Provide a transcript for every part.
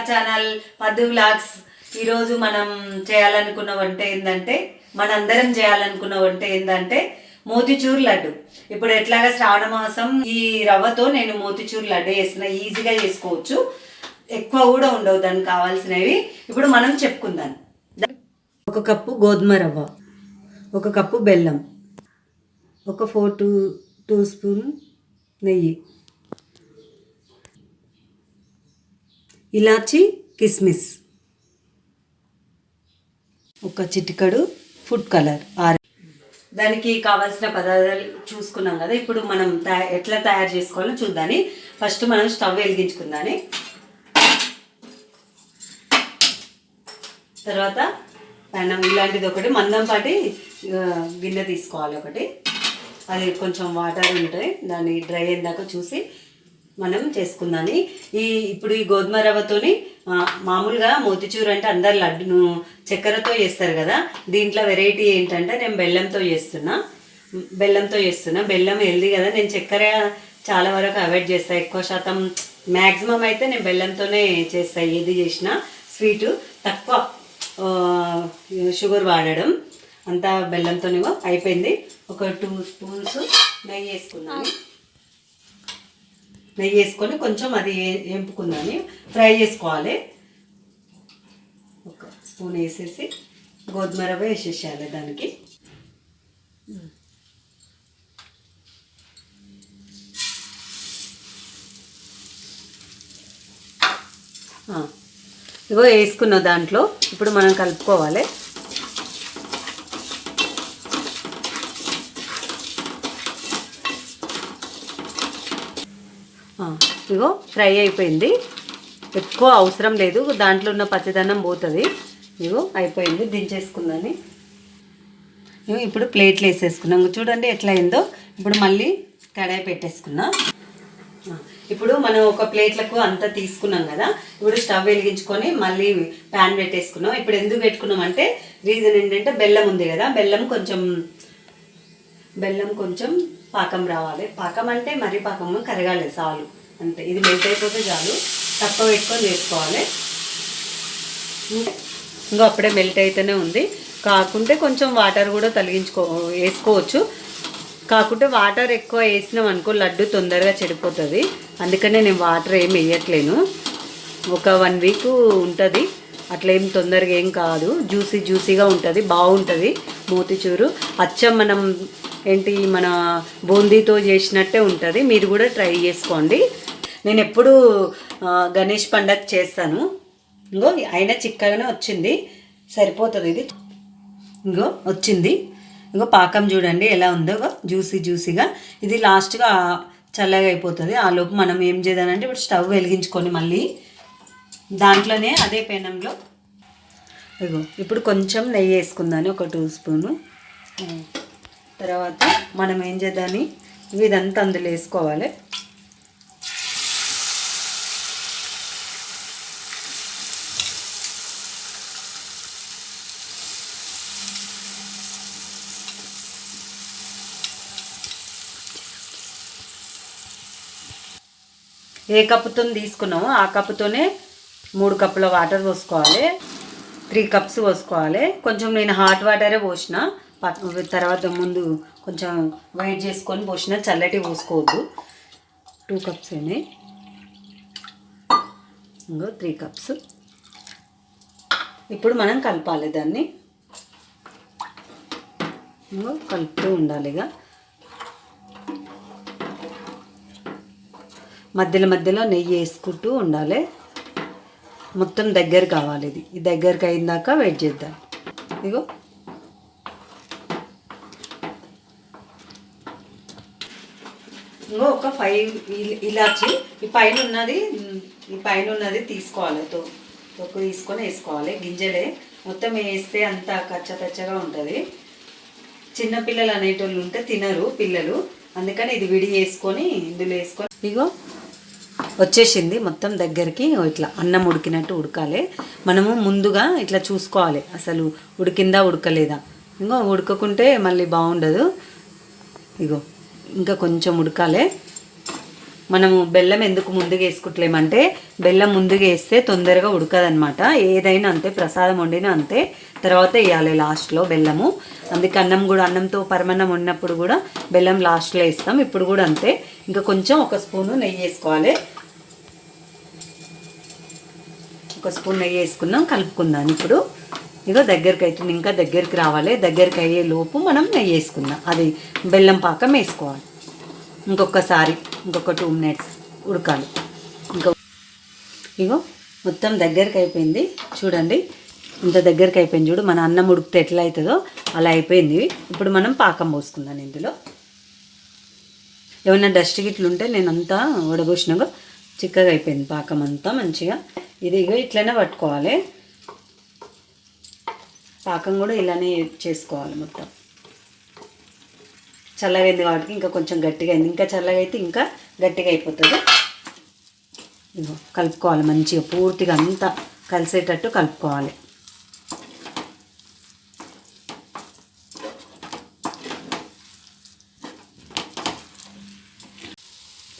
Channel పద్దు vlogs. ఈరోజు మనం చేయాలనుకున్న వంట ఏంటంటే మనందరం చేయాలనుకున్న వంట ఏంటంటే మోతిచూర్ లడ్డు. ఇప్పుడు ఎట్లాగా శ్రావణ మాసం ఈ రవ్వతో నేను మోతిచూర్ లడ్డు చేసిన, ఈజీగా చేసుకోవచ్చు, ఎక్కువ కూడా ఉండవు దానికి కావాల్సినవి. ఇప్పుడు మనం చెప్పుకుందాం. 1 కప్పు గోధుమ రవ్వ, 1 కప్పు బెల్లం, ఒక 2 స్పూన్ నెయ్యి, ఇలాచి, కిస్మిస్, ఒక చిటికడు ఫుడ్ కలర్. దానికి కావాల్సిన పదార్థాలు చూసుకున్నాం కదా. ఇప్పుడు మనం ఎట్లా తయారు చేసుకోవాలో చూద్దాని. ఫస్ట్ మనం స్టవ్ వెలిగించుకుందాని. తర్వాత మనం ఇలాంటిది ఒకటి మందంపాటి గిన్నె తీసుకోవాలి ఒకటి. అది కొంచెం వాటర్ ఉంటాయి, దాన్ని డ్రై అయ్యేదాకా చూసి మనం చేసుకుందాని. ఇప్పుడు ఈ గోధుమ రవ్వతోని మామూలుగా మోతిచూర్ అంటే అందరు లడ్డును చక్కెరతో చేస్తారు కదా. దీంట్లో వెరైటీ ఏంటంటే నేను బెల్లంతో చేస్తున్నా. బెల్లం హెల్దీ కదా. నేను చక్కెర చాలా వరకు అవాయిడ్ చేస్తాను. ఎక్కువ శాతం మ్యాక్సిమం అయితే నేను బెల్లంతోనే చేస్తాను. ఏది చేసినా స్వీటు తక్కువ షుగర్ వాడడం, అంతా బెల్లంతోనే అయిపోయింది. ఒక 2 స్పూన్స్ నెయ్యి వేసుకున్నాను. నెయ్యి వేసుకొని కొంచెం అది ఎంపుకుందాని, ఫ్రై చేసుకోవాలి. 1 స్పూన్ వేసేసి గోధుమ రవ్వ వేసేసేయాలి దానికి. ఇగో వేసుకున్న దాంట్లో ఇప్పుడు మనం కలుపుకోవాలి. ఇగో ఫ్రై అయిపోయింది, ఎక్కువ అవసరం లేదు, దాంట్లో ఉన్న పచ్చదనం పోతుంది. ఇగో అయిపోయింది, దించేసుకుందని. ఇప్పుడు ప్లేట్లు వేసేసుకున్నాం. చూడండి ఎట్లా అయిందో. ఇప్పుడు మళ్ళీ కడాయి పెట్టేసుకున్నా. ఇప్పుడు మనం ఒక ప్లేట్లకు అంతా తీసుకున్నాం కదా. ఇప్పుడు స్టవ్ వెలిగించుకొని మళ్ళీ ప్యాన్ పెట్టేసుకున్నాం. ఇప్పుడు ఎందుకు పెట్టుకున్నాం అంటే రీజన్ ఏంటంటే బెల్లం ఉంది కదా. బెల్లం కొంచెం పాకం రావాలి. పాకం అంటే మరీ పాకం కరగాలి చాలు, అంతే. ఇది మెల్ట్ అయిపోతే చాలు. తక్కువ పెట్టుకొని చేసుకోవాలి. ఇంకా అప్పుడే మెల్ట్ అయితేనే ఉంది. కాకుంటే కొంచెం వాటర్ కూడా వేసుకోవచ్చు. కాకుంటే వాటర్ ఎక్కువ వేసినాం అనుకో లడ్డు తొందరగా చెడిపోతుంది. అందుకనే నేను వాటర్ ఏం వేయట్లేను. ఒక 1 వీక్ ఉంటుంది, అట్లా ఏం తొందరగా ఏం కాదు. జ్యూసీగా ఉంటుంది, బాగుంటుంది మోతిచూరు. అచ్చం మనం మన బూందీతో చేసినట్టే ఉంటుంది. మీరు కూడా ట్రై చేసుకోండి. నేను ఎప్పుడు గణేష్ పండగ చేస్తాను. ఇంకో అయినా చిక్కగానే వచ్చింది, సరిపోతుంది. ఇది ఇంకో వచ్చింది. ఇంకో పాకం చూడండి ఎలా ఉందో, జ్యూసీగా. ఇది లాస్ట్గా చల్లగా అయిపోతుంది. ఆ లోపు మనం ఏం చేద్దామంటే ఇప్పుడు స్టవ్ వెలిగించుకొని మళ్ళీ దాంట్లోనే అదే పెనంలో ఇప్పుడు కొంచెం నెయ్యి వేసుకుందాని, ఒక 2 స్పూను. తర్వాత మనం ఏం చేద్దాని ఇదంతా అందులో వేసుకోవాలి. ఏ కప్పుతో తీసుకున్నామో ఆ కప్పుతోనే 3 కప్పుల వాటర్ పోసుకోవాలి. 3 కప్స్ పోసుకోవాలి. కొంచెం నేను హాట్ వాటరే పోసిన, తర్వాత ముందు కొంచెం వెయిట్ చేసుకొని పోసిన, చల్లటి పోసుకోవద్దు. 2 కప్స్ అయినాయి. ఇంకో 3 కప్స్. ఇప్పుడు మనం కలపాలి దాన్ని. ఇంకో కలుపుతూ ఉండాలి. ఇక మధ్యలో నెయ్యి వేసుకుంటూ ఉండాలి. మొత్తం దగ్గర కావాలి. ఇది దగ్గరికి అయిందాక వెయిట్ చేద్దాం. ఇగో ఒక 5 ఇలాచి ఈ పైన ఉన్నది తీసుకోవాలి. తొక్కు తీసుకొని వేసుకోవాలి. గింజలే మొత్తం వేస్తే అంతా కచ్చపచ్చగా ఉంటుంది. చిన్నపిల్లలు అనేటోళ్ళు ఉంటే తినరు పిల్లలు, అందుకని ఇది విడి వేసుకొని ఇందులో వేసుకొని. ఇగో వచ్చేసింది మొత్తం దగ్గరికి. ఇట్లా అన్నం ఉడికినట్టు ఉడకాలి. మనము ముందుగా ఇట్లా చూసుకోవాలి అసలు ఉడికిందా ఉడకలేదా. ఇంకో ఉడకకుంటే మళ్ళీ బాగుండదు. ఇగో ఇంకా కొంచెం ఉడకాలి. మనము బెల్లం ఎందుకు ముందుగా వేసుకుంటలేమంటే బెల్లం ముందుగా వేస్తే తొందరగా ఉడకదనమాట. ఏదైనా అంతే, ప్రసాదం వండినా అంతే, తర్వాత వేయాలి లాస్ట్లో బెల్లము. అందుకే అన్నంతో పరమన్నం ఉన్నప్పుడు కూడా బెల్లం లాస్ట్లో వేస్తాం. ఇప్పుడు కూడా అంతే. ఇంకా కొంచెం ఒక స్పూను నెయ్యి వేసుకోవాలి. ఒక స్పూన్ నెయ్యి వేసుకున్నాం, కలుపుకుందాం. ఇప్పుడు ఇగో దగ్గరికి అవుతుంది, ఇంకా దగ్గరికి రావాలి. దగ్గరికి అయ్యే లోపు మనం నెయ్యి వేసుకుందాం, అది బెల్లం పాకం వేసుకోవాలి. ఇంకొక 2 మినిట్స్ ఉడకాలి. ఇగో మొత్తం దగ్గరికి అయిపోయింది చూడండి, ఇంత దగ్గరికి అయిపోయింది చూడు. మన అన్నం ఉడికితే ఎట్లా అవుతుందో అలా అయిపోయింది. ఇప్పుడు మనం పాకం పోసుకుందాం. ఇందులో ఏమన్నా డస్ట్ గిట్లు ఉంటే నేను అంతా వడబోసినాక చిక్కగా అయిపోయింది పాకం అంతా మంచిగా. ఇది ఇగో ఇట్లనే పట్టుకోవాలి. పాకం కూడా ఇలానే చేసుకోవాలి. మొత్తం చల్లగా అయింది కాబట్టి ఇంకా కొంచెం గట్టిగా అయింది. ఇంకా చల్లగా అయితే ఇంకా గట్టిగా అయిపోతుంది. ఇగో కలుపుకోవాలి మంచిగా, పూర్తిగా అంతా కలిసేటట్టు కలుపుకోవాలి.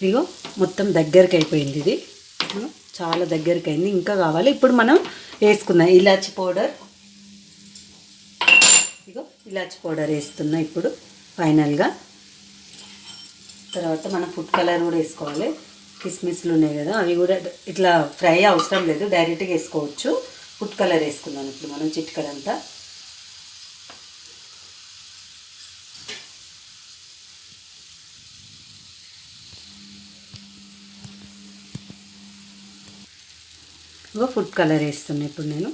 ఇగో మొత్తం దగ్గరికి అయిపోయింది. ఇది చాలా దగ్గరికి అయింది, ఇంకా కావాలి. ఇప్పుడు మనం వేసుకుందాం ఇలాచి పౌడర్. ఇగో ఇలాచి పౌడర్ వేస్తున్నా ఇప్పుడు ఫైనల్గా. తర్వాత మనం ఫుడ్ కలర్ కూడా వేసుకోవాలి. కిస్మిస్లు ఉన్నాయి కదా, అవి కూడా ఇట్లా ఫ్రై అవసరం లేదు, డైరెక్ట్గా వేసుకోవచ్చు. ఫుడ్ కలర్ వేసుకుందాం ఇప్పుడు మనం చిటికడంతా. ఫుడ్ కలర్ వేస్తున్నా ఇప్పుడు నేను.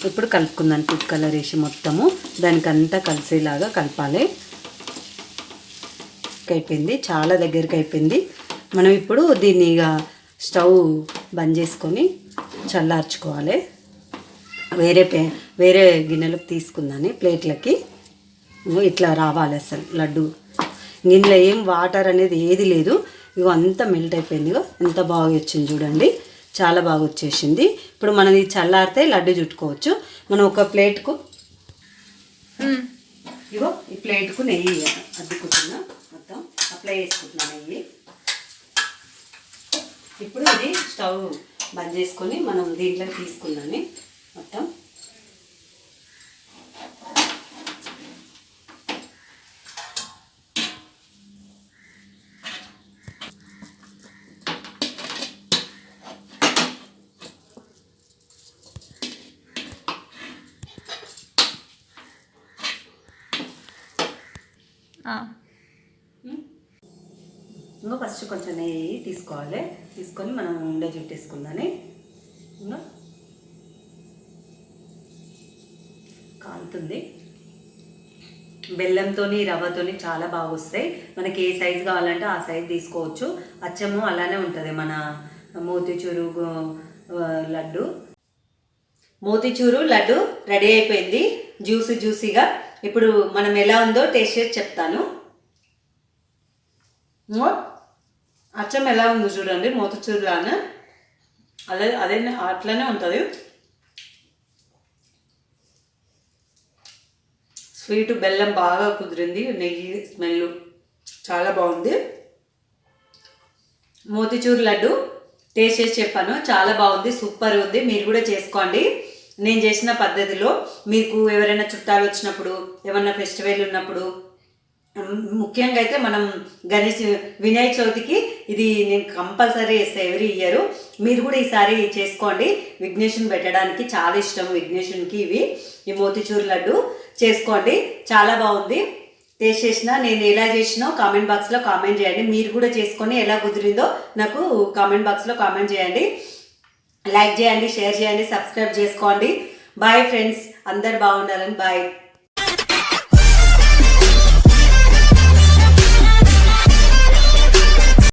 ఇప్పుడు కలుపుకుందాం. ఫుడ్ కలర్ వేసి మొత్తము దానికంతా కలిసేలాగా కలపాలి. అయిపోయింది, చాలా దగ్గరికి అయిపోయింది. మనం ఇప్పుడు దీన్ని ఇక స్టవ్ బంద్ చేసుకొని చల్లార్చుకోవాలి. వేరే గిన్నెలకు తీసుకుందాని, ప్లేట్లకి. ఇట్లా రావాలి అసలు లడ్డు. ఇందులో ఏం వాటర్ అనేది ఏది లేదు. ఇగో అంతా మెల్ట్ అయిపోయింది. ఇగో ఎంత బాగా వచ్చింది చూడండి, చాలా బాగా వచ్చేసింది. ఇప్పుడు మనం ఇది చల్లారితే లడ్డు చుట్టుకోవచ్చు. మనం ఒక ప్లేట్కు ఇగో ఈ ప్లేట్కు నెయ్యి అద్దుకుంటున్నా, మొత్తం అప్లై చేసుకుంటున్నా నెయ్యి. ఇప్పుడు ఇది స్టవ్ బంద్ చేసుకొని మనం దీంట్లో తీసుకుందాన్ని మొత్తం. ఇంకా ఫస్ట్ కొంచెం నెయ్యి తీసుకోవాలి. తీసుకొని మనం ఉండ చుట్టేసుకుందాని. కాలుతుంది. బెల్లంతోని రవ్వతోని చాలా బాగా వస్తాయి. మనకి ఏ సైజు కావాలంటే ఆ సైజు తీసుకోవచ్చు. అచ్చము అలానే ఉంటుంది మన మోతీచూరు లడ్డు. మోతీచూరు లడ్డు రెడీ అయిపోయింది, జ్యూసీగా. ఇప్పుడు మనం ఎలా ఉందో టేస్ట్ చేసి చెప్తాను. అచ్చం ఎలా ఉందో చూడండి, మోతీచూరు లానే అదే అట్లనే ఉంటుంది. స్వీటు బెల్లం బాగా కుదిరింది, నెయ్యి స్మెల్ చాలా బాగుంది. మోతీచూరు లడ్డు టేస్ట్ చేసి చెప్పాను, చాలా బాగుంది, సూపర్ ఉంది. మీరు కూడా చేసుకోండి నేను చేసిన పద్ధతిలో. మీకు ఎవరైనా చుట్టాలు వచ్చినప్పుడు, ఏమన్నా ఫెస్టివల్ ఉన్నప్పుడు, ముఖ్యంగా అయితే మనం వినాయక చవితికి ఇది నేను కంపల్సరీ చేస్తాను ఎవ్రీ ఇయర్. మీరు కూడా ఈసారి చేసుకోండి. విఘ్నేశ్వరుని పెట్టడానికి చాలా ఇష్టం విఘ్నేశ్వరునికి ఇవి, ఈ మోతీచూరు లడ్డు చేసుకోండి, చాలా బాగుంది. టేస్ట్ చేసినా నేను ఎలా చేసినా కామెంట్ బాక్స్లో కామెంట్ చేయండి. మీరు కూడా చేసుకొని ఎలా కుదిరిందో నాకు కామెంట్ బాక్స్లో కామెంట్ చేయండి. లైక్ చేయండి, షేర్ చేయండి, సబ్స్క్రైబ్ చేసుకోండి. బాయ్ ఫ్రెండ్స్, అందరు బాగుండాలని. బాయ్.